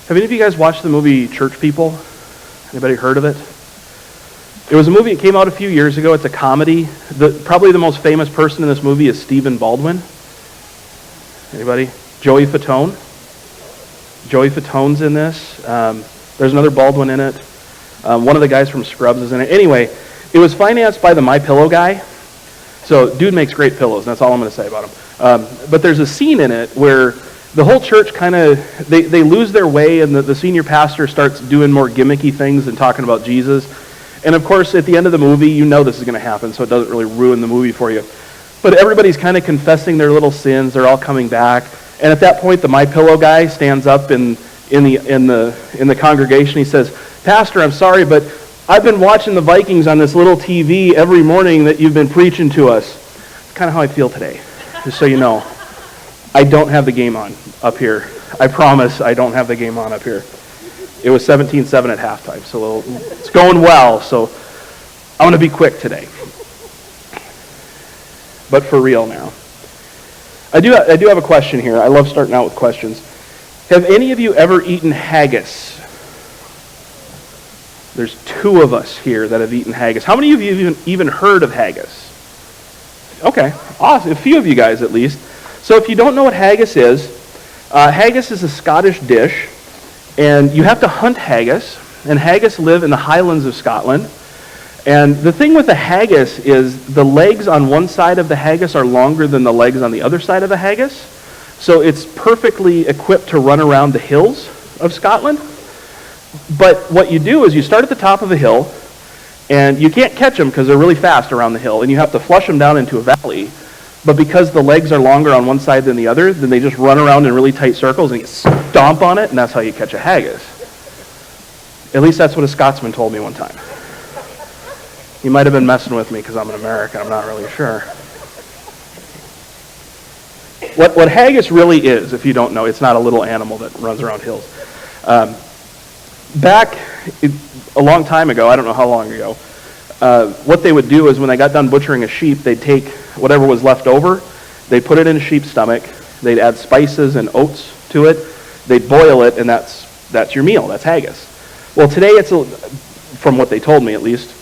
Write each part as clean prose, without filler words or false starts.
Have any of you guys watched the movie Church People? Anybody heard of it? It was a movie that came out a few years ago. It's a comedy. Probably the most famous person in this movie is Stephen Baldwin. Anybody? Joey Fatone. Joey Fatone's in this. There's another Baldwin in it. One of the guys from Scrubs is in it. Anyway, it was financed by the MyPillow guy. So, dude makes great pillows. That's all I'm going to say about him. But there's a scene in it where the whole church kind of, they lose their way, and the senior pastor starts doing more gimmicky things and talking about Jesus. And of course, at the end of the movie, you know this is going to happen, so it doesn't really ruin the movie for you. But everybody's kind of confessing their little sins. They're all coming back. And at that point, the MyPillow guy stands up in the congregation. He says, "Pastor, I'm sorry, but I've been watching the Vikings on this little TV every morning that you've been preaching to us." It's kind of how I feel today, just so you know. I don't have the game on up here. I promise I don't have the game on up here. It was 17-7 at halftime, so it's going well, so I'm going to be quick today. But for real now. I do have a question here. I love starting out with questions. Have any of you ever eaten haggis? There's 2 of us here that have eaten haggis. How many of you have even heard of haggis? Okay, awesome. A few of you guys at least. So if you don't know what haggis is a Scottish dish, and you have to hunt haggis, and haggis live in the Highlands of Scotland. And the thing with the haggis is the legs on one side of the haggis are longer than the legs on the other side of the haggis. So it's perfectly equipped to run around the hills of Scotland. But what you do is you start at the top of a hill, and you can't catch them because they're really fast around the hill, and you have to flush them down into a valley. But because the legs are longer on one side than the other, then they just run around in really tight circles, and you stomp on it, and that's how you catch a haggis. At least that's what a Scotsman told me one time. He might have been messing with me because I'm an American. I'm not really sure. What haggis really is, if you don't know, it's not a little animal that runs around hills. Back a long time ago, I don't know how long ago, what they would do is when they got done butchering a sheep, they'd take whatever was left over, they'd put it in a sheep's stomach, they'd add spices and oats to it, they'd boil it, and that's your meal. That's haggis. Well, today from what they told me at least,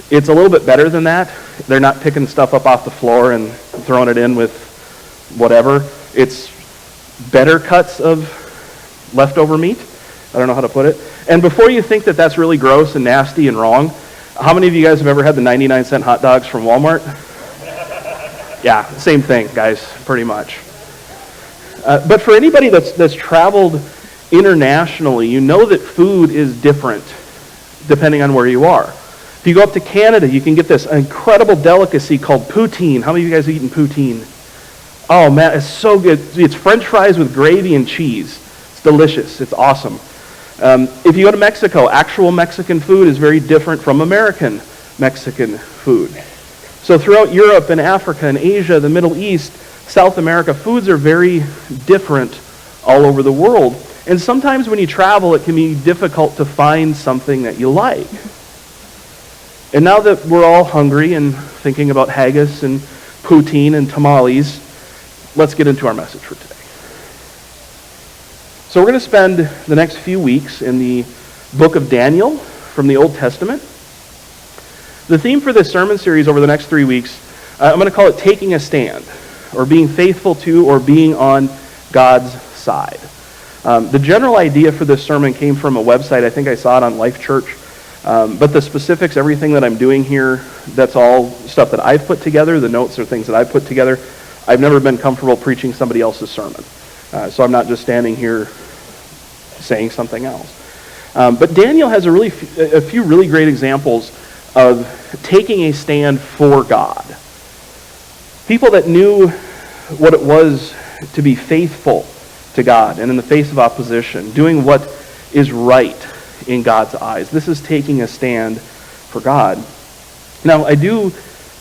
it's a little bit better than that. They're not picking stuff up off the floor and throwing it in with whatever. It's better cuts of leftover meat. I don't know how to put it. And before you think that that's really gross and nasty and wrong, how many of you guys have ever had the 99-cent hot dogs from Walmart? Yeah, same thing, guys, pretty much. But for anybody that's traveled internationally, you know that food is different depending on where you are. If you go up to Canada, you can get this incredible delicacy called poutine. How many of you guys have eaten poutine? Oh man, it's so good. It's French fries with gravy and cheese. It's delicious. It's awesome. If you go to Mexico, actual Mexican food is very different from American Mexican food. So throughout Europe and Africa and Asia, the Middle East, South America, foods are very different all over the world. And sometimes when you travel, it can be difficult to find something that you like. And now that we're all hungry and thinking about haggis and poutine and tamales, let's get into our message for today. So we're going to spend the next few weeks in the book of Daniel from the Old Testament. The theme for this sermon series over the next 3 weeks, I'm going to call it Taking a Stand, or being faithful to, or being on God's side. The general idea for this sermon came from a website. I think I saw it on Life Church. But the specifics, everything that I'm doing here, that's all stuff that I've put together. The notes are things that I've put together. I've never been comfortable preaching somebody else's sermon. So I'm not just standing here saying something else. But Daniel has a few really great examples of taking a stand for God. People that knew what it was to be faithful to God, and in the face of opposition, doing what is right in God's eyes. This is taking a stand for God. Now, I do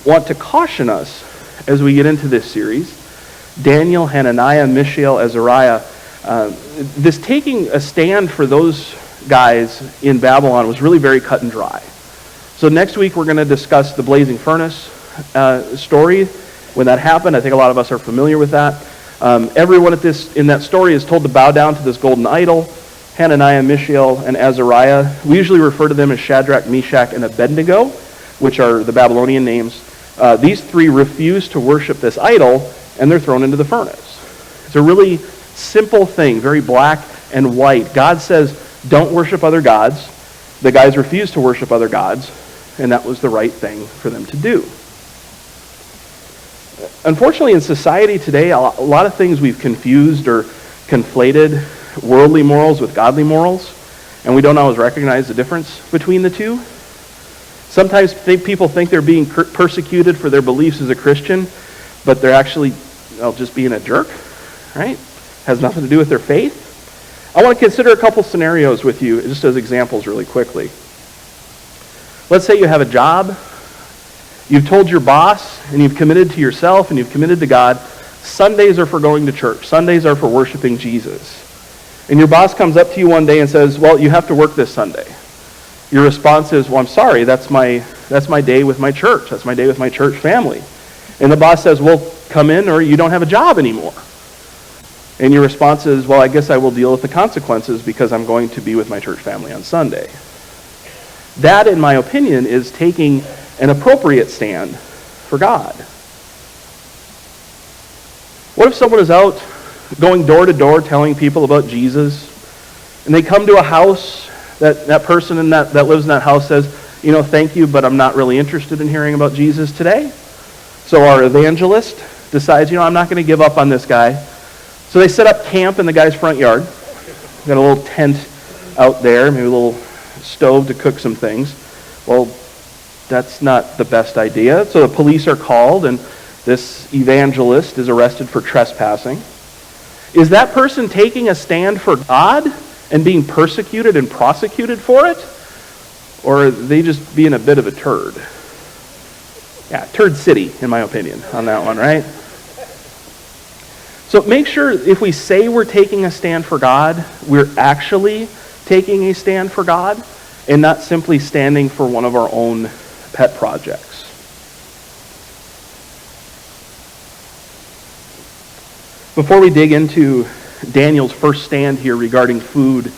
want to caution us as we get into this series. Daniel, Hananiah, Mishael, Azariah, this taking a stand for those guys in Babylon was really very cut and dry. So next week we're going to discuss the blazing furnace story. When that happened, I think a lot of us are familiar with that. Everyone in that story is told to bow down to this golden idol. Hananiah, Mishael, and Azariah. We usually refer to them as Shadrach, Meshach, and Abednego, which are the Babylonian names. These three refuse to worship this idol, and they're thrown into the furnace. It's a really simple thing, very black and white. God says, don't worship other gods. The guys refuse to worship other gods, and that was the right thing for them to do. Unfortunately, in society today, a lot of things we've confused or conflated worldly morals with godly morals, and we don't always recognize the difference between the two. Sometimes people think they're being persecuted for their beliefs as a Christian, but they're actually just being a jerk, right? Has nothing to do with their faith. I want to consider a couple scenarios with you, just as examples really quickly. Let's say you have a job. You've told your boss, and you've committed to yourself, and you've committed to God, Sundays are for going to church. Sundays are for worshiping Jesus. And your boss comes up to you one day and says, well, you have to work this Sunday. Your response is, well, I'm sorry, that's my day with my church. That's my day with my church family. And the boss says, well, come in or you don't have a job anymore. And your response is, well, I guess I will deal with the consequences because I'm going to be with my church family on Sunday. That, in my opinion, is taking an appropriate stand for God. What if someone is out going door to door telling people about Jesus, and they come to a house, that person that lives in that house says, thank you, but I'm not really interested in hearing about Jesus today. So our evangelist decides, I'm not going to give up on this guy. So they set up camp in the guy's front yard. Got a little tent out there, maybe a little stove to cook some things. Well, that's not the best idea. So the police are called, and this evangelist is arrested for trespassing. Is that person taking a stand for God and being persecuted and prosecuted for it? Or are they just being a bit of a turd? Yeah, turd city, in my opinion, on that one, right? So make sure if we say we're taking a stand for God, we're actually taking a stand for God and not simply standing for one of our own pet projects. Before we dig into Daniel's first stand here regarding food,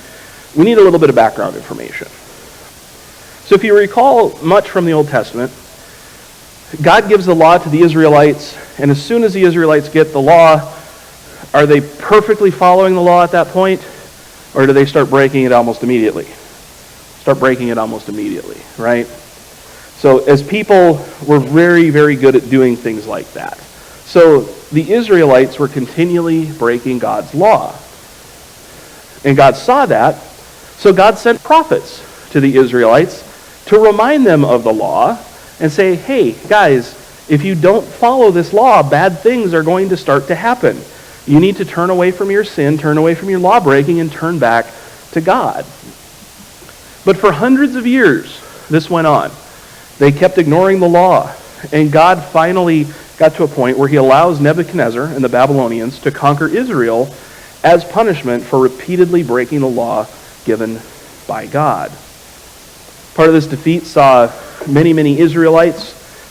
we need a little bit of background information. So if you recall much from the Old Testament, God gives the law to the Israelites, and as soon as the Israelites get the law, are they perfectly following the law at that point? Or do they start breaking it almost immediately? Right? So as people, we're very, very good at doing things like that. So the Israelites were continually breaking God's law. And God saw that, so God sent prophets to the Israelites to remind them of the law and say, hey, guys, if you don't follow this law, bad things are going to start to happen. You need to turn away from your sin, turn away from your law breaking, and turn back to God. But for hundreds of years, this went on. They kept ignoring the law, and God finally got to a point where he allows Nebuchadnezzar and the Babylonians to conquer Israel as punishment for repeatedly breaking the law given by God. Part of this defeat saw many, many Israelites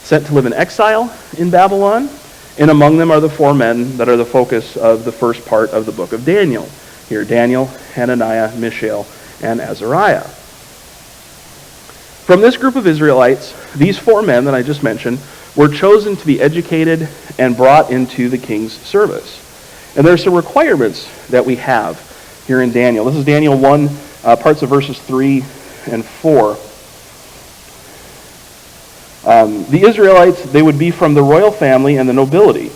sent to live in exile in Babylon, and among them are the four men that are the focus of the first part of the book of Daniel. Here, Daniel, Hananiah, Mishael, and Azariah. From this group of Israelites, these four men that I just mentioned were chosen to be educated and brought into the king's service. And there are some requirements that we have here in Daniel. This is Daniel 1, parts of verses 3 and 4. The Israelites, they would be from the royal family and the nobility.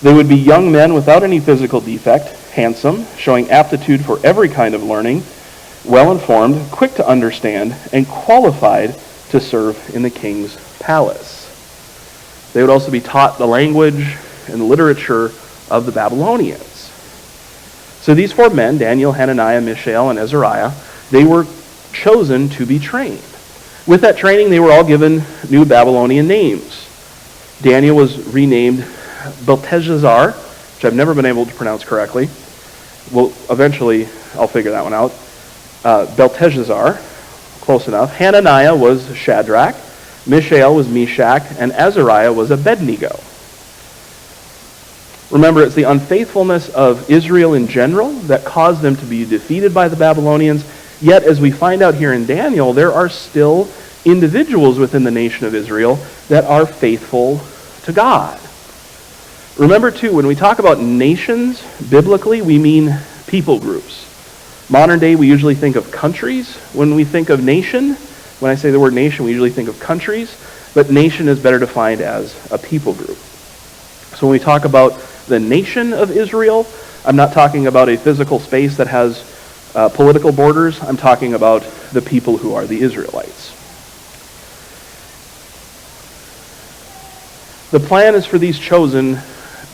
They would be young men without any physical defect, handsome, showing aptitude for every kind of learning, well-informed, quick to understand, and qualified to serve in the king's palace. They would also be taught the language and literature of the Babylonians. So these four men, Daniel, Hananiah, Mishael, and Azariah, they were chosen to be trained. With that training, they were all given new Babylonian names. Daniel was renamed Belteshazzar, which I've never been able to pronounce correctly. Well, eventually, I'll figure that one out. Belteshazzar, close enough. Hananiah was Shadrach. Mishael was Meshach, and Azariah was Abednego. Remember, it's the unfaithfulness of Israel in general that caused them to be defeated by the Babylonians. Yet, as we find out here in Daniel, there are still individuals within the nation of Israel that are faithful to God. Remember, too, when we talk about nations, biblically, we mean people groups. Modern day, we usually think of countries. When we think of nation, when I say the word nation, we usually think of countries, but nation is better defined as a people group. So when we talk about the nation of Israel, I'm not talking about a physical space that has political borders. I'm talking about the people who are the Israelites. The plan is for these chosen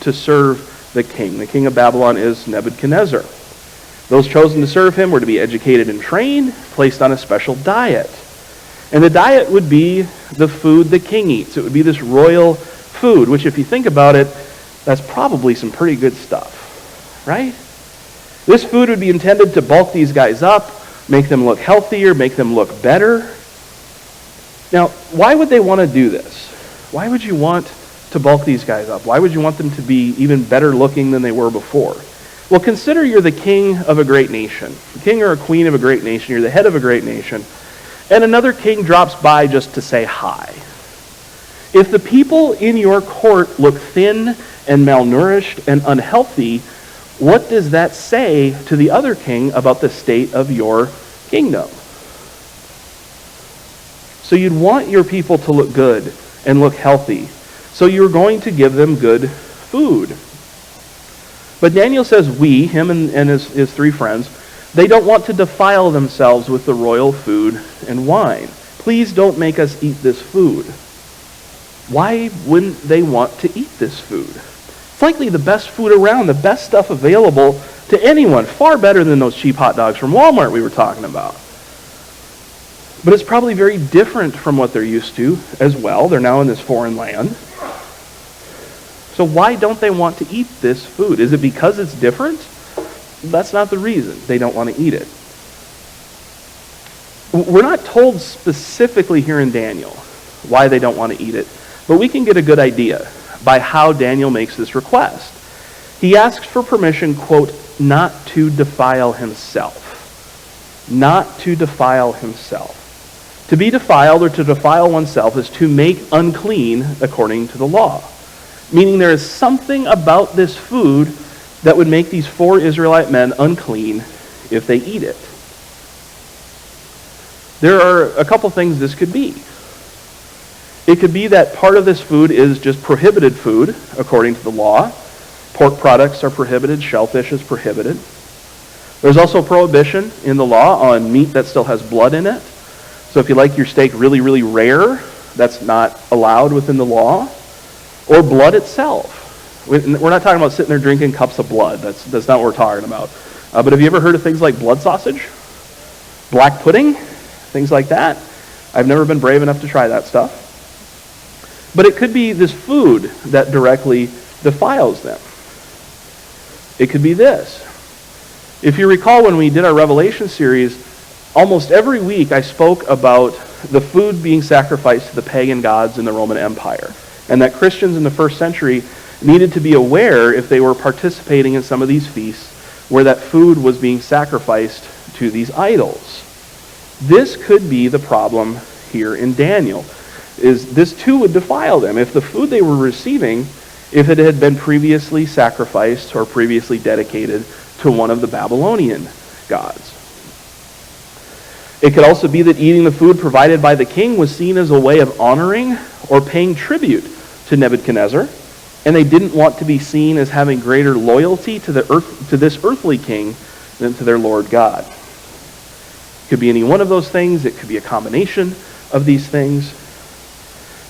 to serve the king. The king of Babylon is Nebuchadnezzar. Those chosen to serve him were to be educated and trained, placed on a special diet. And the diet would be the food the king eats. It would be this royal food, which if you think about it, that's probably some pretty good stuff, right? This food would be intended to bulk these guys up, make them look healthier, make them look better. Now, why would they want to do this? Why would you want to bulk these guys up? Why would you want them to be even better looking than they were before? Well, consider you're the king of a great nation. The king or a queen of a great nation. You're the head of a great nation. And another king drops by just to say hi. If the people in your court look thin and malnourished and unhealthy, what does that say to the other king about the state of your kingdom? So you'd want your people to look good and look healthy. So you're going to give them good food. But Daniel says him and his three friends, they don't want to defile themselves with the royal food and wine. Please don't make us eat this food. Why wouldn't they want to eat this food? It's likely the best food around, the best stuff available to anyone, far better than those cheap hot dogs from Walmart we were talking about. But it's probably very different from what they're used to as well. They're now in this foreign land. So why don't they want to eat this food? Is it because it's different? That's not the reason they don't want to eat it. We're not told specifically here in Daniel why they don't want to eat it, but we can get a good idea by how Daniel makes this request. He asks for permission, quote, not to defile himself. Not to defile himself. To be defiled or to defile oneself is to make unclean according to the law. Meaning there is something about this food that would make these 4 Israelite men unclean if they eat it. There are a couple things this could be. It could be that part of this food is just prohibited food according to the law. Pork products are prohibited, shellfish is prohibited. There's also prohibition in the law on meat that still has blood in it. So if you like your steak really, really rare, that's not allowed within the law. Or blood itself. We're not talking about sitting there drinking cups of blood. That's not what we're talking about. But have you ever heard of things like blood sausage? Black pudding? Things like that? I've never been brave enough to try that stuff. But it could be this food that directly defiles them. It could be this. If you recall when we did our Revelation series, almost every week I spoke about the food being sacrificed to the pagan gods in the Roman Empire. And that Christians in the first century needed to be aware if they were participating in some of these feasts where that food was being sacrificed to these idols. This could be the problem here in Daniel, is this too would defile them. If the food they were receiving, if it had been previously sacrificed or previously dedicated to one of the Babylonian gods. It could also be that eating the food provided by the king was seen as a way of honoring or paying tribute to Nebuchadnezzar, and they didn't want to be seen as having greater loyalty to this earthly king than to their Lord God. It could be any one of those things. It could be a combination of these things.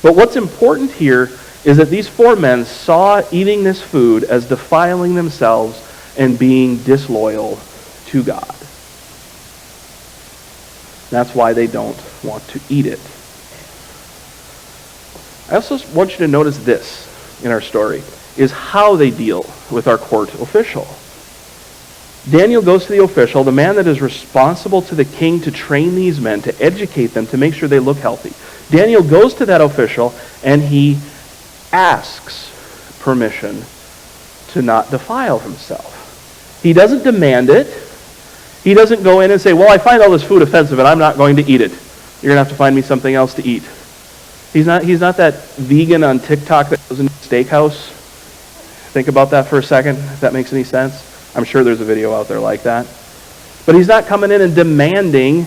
But what's important here is that these 4 men saw eating this food as defiling themselves and being disloyal to God. That's why they don't want to eat it. I also want you to notice this in our story, is how they deal with our court official. Daniel goes to the official, the man that is responsible to the king to train these men, to educate them, to make sure they look healthy. Daniel goes to that official and he asks permission to not defile himself. He doesn't demand it. He doesn't go in and say, well, I find all this food offensive and I'm not going to eat it. You're going to have to find me something else to eat. He's not that vegan on TikTok that goes into a steakhouse. Think about that for a second, if that makes any sense. I'm sure there's a video out there like that. But he's not coming in and demanding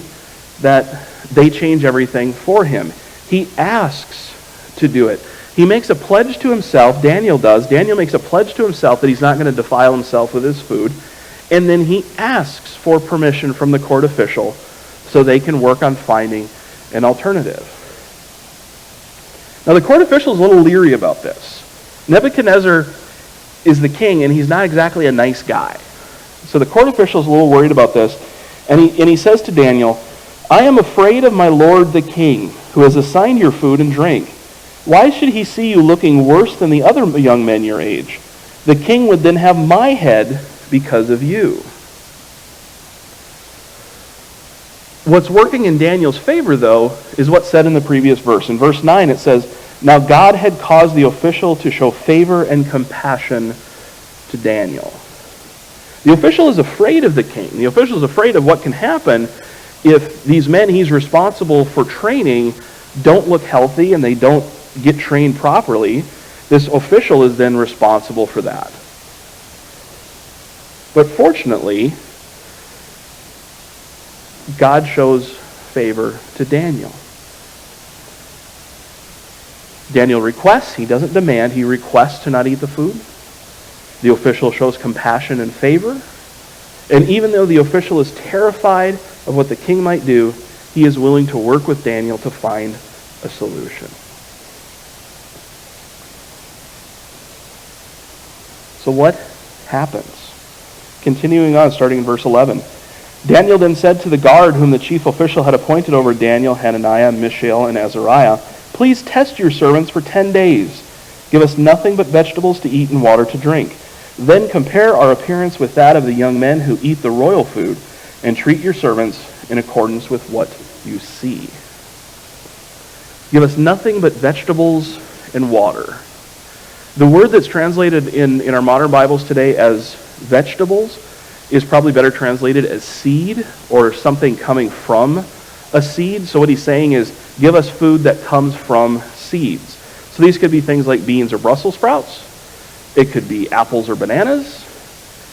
that they change everything for him. He asks to do it. He makes a pledge to himself, Daniel does. Daniel makes a pledge to himself that he's not going to defile himself with his food. And then he asks for permission from the court official so they can work on finding an alternative. Now the court official is a little leery about this. Nebuchadnezzar is the king, and he's not exactly a nice guy. So the court official is a little worried about this, and he says to Daniel, I am afraid of my lord the king, who has assigned your food and drink. Why should he see you looking worse than the other young men your age? The king would then have my head because of you. What's working in Daniel's favor, though, is what's said in the previous verse. In verse 9 it says, now God had caused the official to show favor and compassion to Daniel. The official is afraid of the king. The official is afraid of what can happen if these men he's responsible for training don't look healthy and they don't get trained properly. This official is then responsible for that. But fortunately, God shows favor to Daniel. Daniel requests, he doesn't demand, he requests to not eat the food. The official shows compassion and favor. And even though the official is terrified of what the king might do, he is willing to work with Daniel to find a solution. So what happens? Continuing on, starting in verse 11. Daniel then said to the guard whom the chief official had appointed over Daniel, Hananiah, Mishael, and Azariah, please test your servants for 10 days. Give us nothing but vegetables to eat and water to drink. Then compare our appearance with that of the young men who eat the royal food, and treat your servants in accordance with what you see. Give us nothing but vegetables and water. The word that's translated in our modern Bibles today as vegetables is probably better translated as seed or something coming from a seed. So what he's saying is, give us food that comes from seeds. So these could be things like beans or Brussels sprouts. It could be apples or bananas.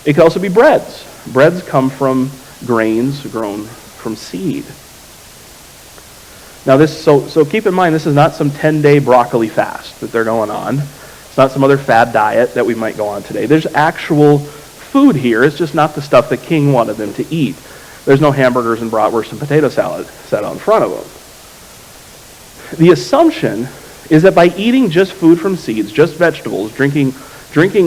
It could also be breads. Breads come from grains grown from seed. Now so keep in mind, this is not some 10-day broccoli fast that they're going on. It's not some other fad diet that we might go on today. There's actual food here. It's just not the stuff the king wanted them to eat. There's no hamburgers and bratwurst and potato salad set out in front of them. The assumption is that by eating just food from seeds, just vegetables, drinking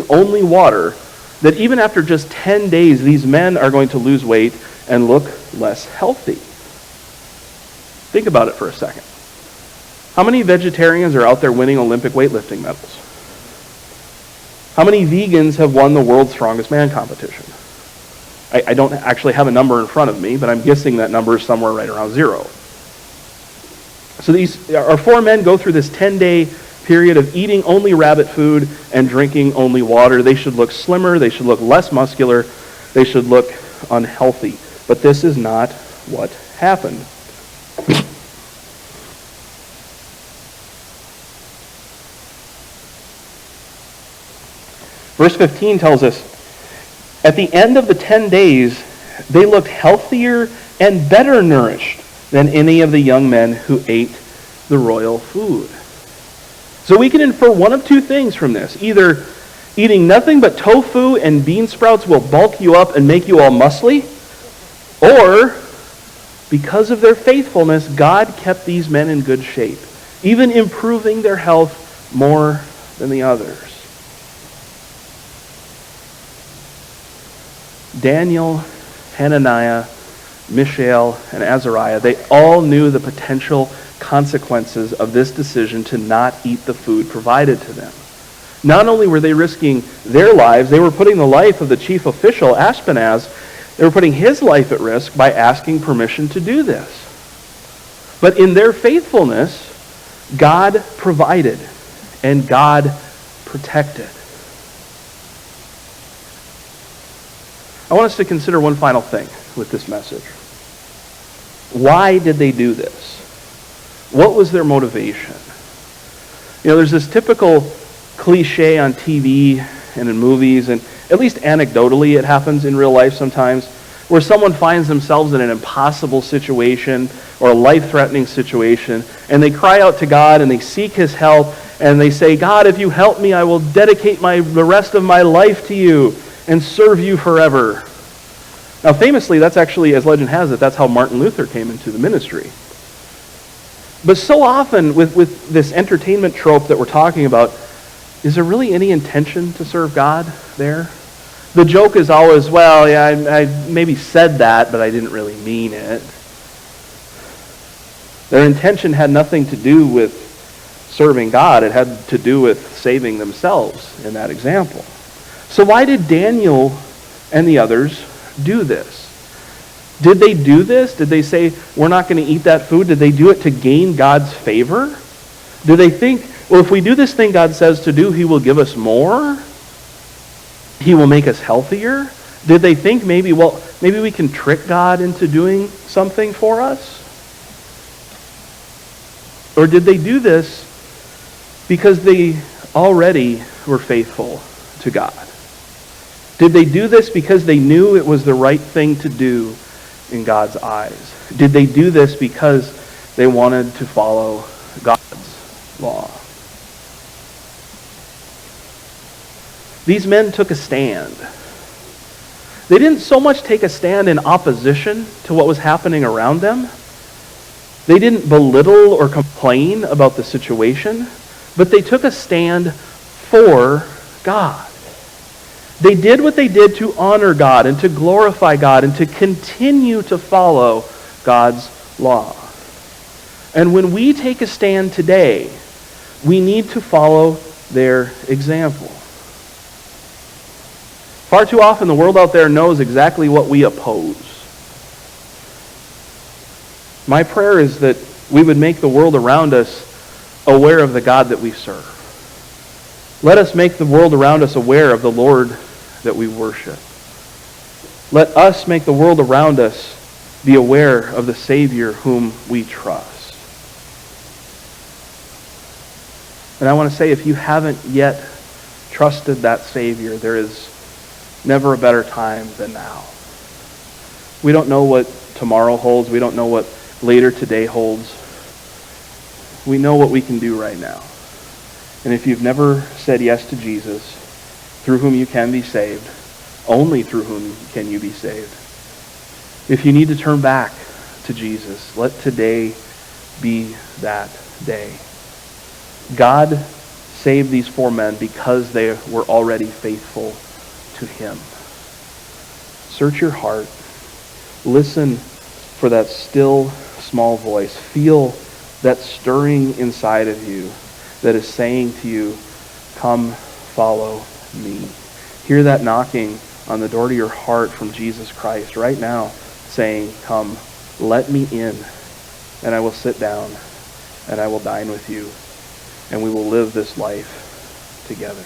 only water, that even after just 10 days, these men are going to lose weight and look less healthy. Think about it for a second. How many vegetarians are out there winning Olympic weightlifting medals? How many vegans have won the world's strongest man competition? I don't actually have a number in front of me, but I'm guessing that number is somewhere right around 0. So our 4 men go through this 10-day period of eating only rabbit food and drinking only water. They should look slimmer, they should look less muscular, they should look unhealthy. But this is not what happened. Verse 15 tells us, at the end of the 10 days, they looked healthier and better nourished than any of the young men who ate the royal food. So we can infer one of two things from this. Either eating nothing but tofu and bean sprouts will bulk you up and make you all muscly, or because of their faithfulness, God kept these men in good shape, even improving their health more than the others. Daniel, Hananiah, Mishael, and Azariah, they all knew the potential consequences of this decision to not eat the food provided to them. Not only were they risking their lives, they were putting the life of the chief official, Ashpenaz, they were putting his life at risk by asking permission to do this. But in their faithfulness, God provided and God protected. I want us to consider one final thing with this message. Why did they do this? What was their motivation? You know, there's this typical cliche on TV and in movies, and at least anecdotally it happens in real life sometimes, where someone finds themselves in an impossible situation or a life-threatening situation, and they cry out to God and they seek his help, and they say, God, if you help me, I will dedicate the rest of my life to you and serve you forever. Now famously, that's actually, as legend has it, that's how Martin Luther came into the ministry. But so often with this entertainment trope that we're talking about, is there really any intention to serve God there? The joke is always, well, yeah, I maybe said that, but I didn't really mean it. Their intention had nothing to do with serving God. It had to do with saving themselves in that example. So why did Daniel and the others do this? Did they do this? Did they say, we're not going to eat that food? Did they do it to gain God's favor? Do they think, well, if we do this thing God says to do, he will give us more? He will make us healthier? Did they think maybe we can trick God into doing something for us? Or did they do this because they already were faithful to God? Did they do this because they knew it was the right thing to do in God's eyes? Did they do this because they wanted to follow God's law? These men took a stand. They didn't so much take a stand in opposition to what was happening around them. They didn't belittle or complain about the situation, but they took a stand for God. They did what they did to honor God and to glorify God and to continue to follow God's law. And when we take a stand today, we need to follow their example. Far too often the world out there knows exactly what we oppose. My prayer is that we would make the world around us aware of the God that we serve. Let us make the world around us aware of the Lord that we worship. Let us make the world around us be aware of the Savior whom we trust. And I want to say, if you haven't yet trusted that Savior, there is never a better time than now. We don't know what tomorrow holds. We don't know what later today holds. We know what we can do right now. And if you've never said yes to Jesus, through whom you can be saved, only through whom can you be saved. If you need to turn back to Jesus, let today be that day. God saved these 4 men because they were already faithful to him. Search your heart. Listen for that still small voice. Feel that stirring inside of you that is saying to you, come follow me. Hear that knocking on the door to your heart from Jesus Christ right now, saying, come, let me in, and I will sit down, and I will dine with you, and we will live this life together.